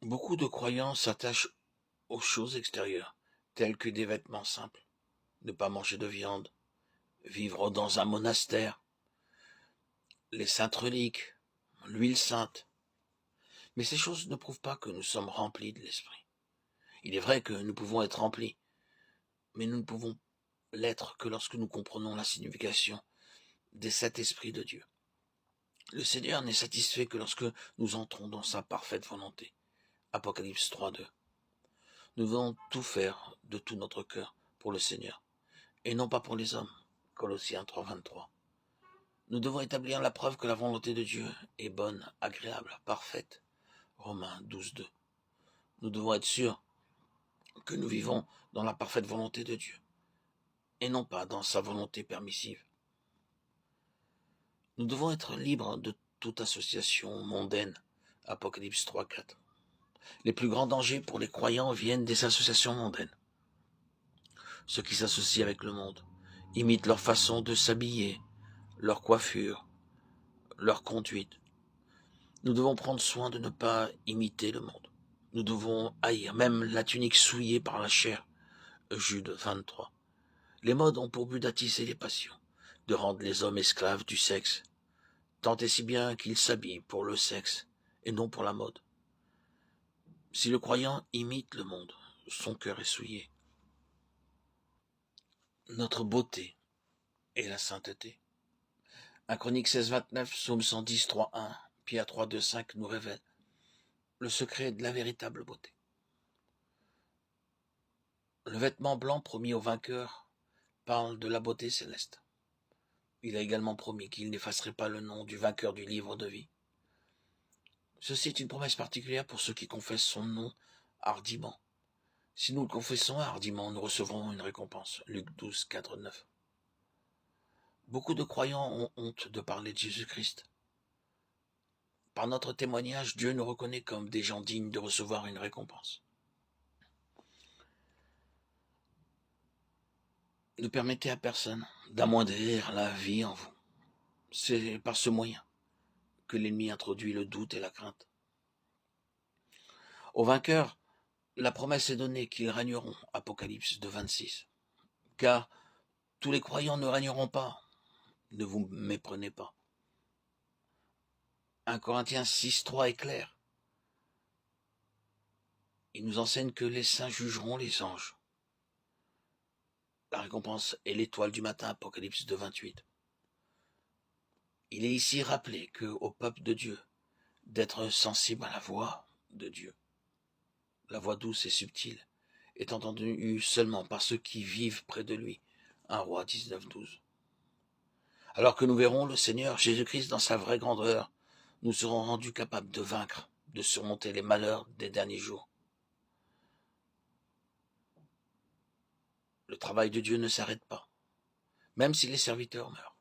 Beaucoup de croyants s'attachent aux choses extérieures, telles que des vêtements simples, ne pas manger de viande, vivre dans un monastère, les saintes reliques, l'huile sainte. Mais ces choses ne prouvent pas que nous sommes remplis de l'Esprit. Il est vrai que nous pouvons être remplis, mais nous ne pouvons l'être que lorsque nous comprenons la signification des sept esprits de Dieu. Le Seigneur n'est satisfait que lorsque nous entrons dans sa parfaite volonté. Apocalypse 3:2. Nous devons tout faire de tout notre cœur pour le Seigneur, et non pas pour les hommes. Colossiens 3:23. Nous devons établir la preuve que la volonté de Dieu est bonne, agréable, parfaite. Romains 12:2. Nous devons être sûrs que nous vivons dans la parfaite volonté de Dieu, et non pas dans sa volonté permissive. Nous devons être libres de toute association mondaine. Apocalypse 3:4. Les plus grands dangers pour les croyants viennent des associations mondaines. Ceux qui s'associent avec le monde imitent leur façon de s'habiller, leur coiffure, leur conduite. Nous devons prendre soin de ne pas imiter le monde. Nous devons haïr même la tunique souillée par la chair. Jude 23. Les modes ont pour but d'attiser les passions, de rendre les hommes esclaves du sexe, tant et si bien qu'ils s'habillent pour le sexe et non pour la mode. Si le croyant imite le monde, son cœur est souillé. Notre beauté est la sainteté. 1 Chronique 16:29, Psaume 110, 3:1, Pierre 3:2-5 nous révèle le secret de la véritable beauté. Le vêtement blanc promis au vainqueur parle de la beauté céleste. Il a également promis qu'il n'effacerait pas le nom du vainqueur du livre de vie. Ceci est une promesse particulière pour ceux qui confessent son nom hardiment. Si nous le confessons hardiment, nous recevrons une récompense. Luc 12, 4, 9. Beaucoup de croyants ont honte de parler de Jésus-Christ. Par notre témoignage, Dieu nous reconnaît comme des gens dignes de recevoir une récompense. Ne permettez à personne d'amoindrir la vie en vous. C'est par ce moyen que l'ennemi introduit le doute et la crainte. Aux vainqueurs, la promesse est donnée qu'ils régneront. Apocalypse 2:26. Car tous les croyants ne régneront pas. Ne vous méprenez pas. 1 Corinthiens 6:3 est clair. Il nous enseigne que les saints jugeront les anges. La récompense est l'étoile du matin, Apocalypse 2:28. Il est ici rappelé qu'au peuple de Dieu, d'être sensible à la voix de Dieu. La voix douce et subtile est entendue seulement par ceux qui vivent près de lui. 1 Roi 19:12. Alors que nous verrons le Seigneur Jésus-Christ dans sa vraie grandeur, nous serons rendus capables de vaincre, de surmonter les malheurs des derniers jours. Le travail de Dieu ne s'arrête pas, même si les serviteurs meurent.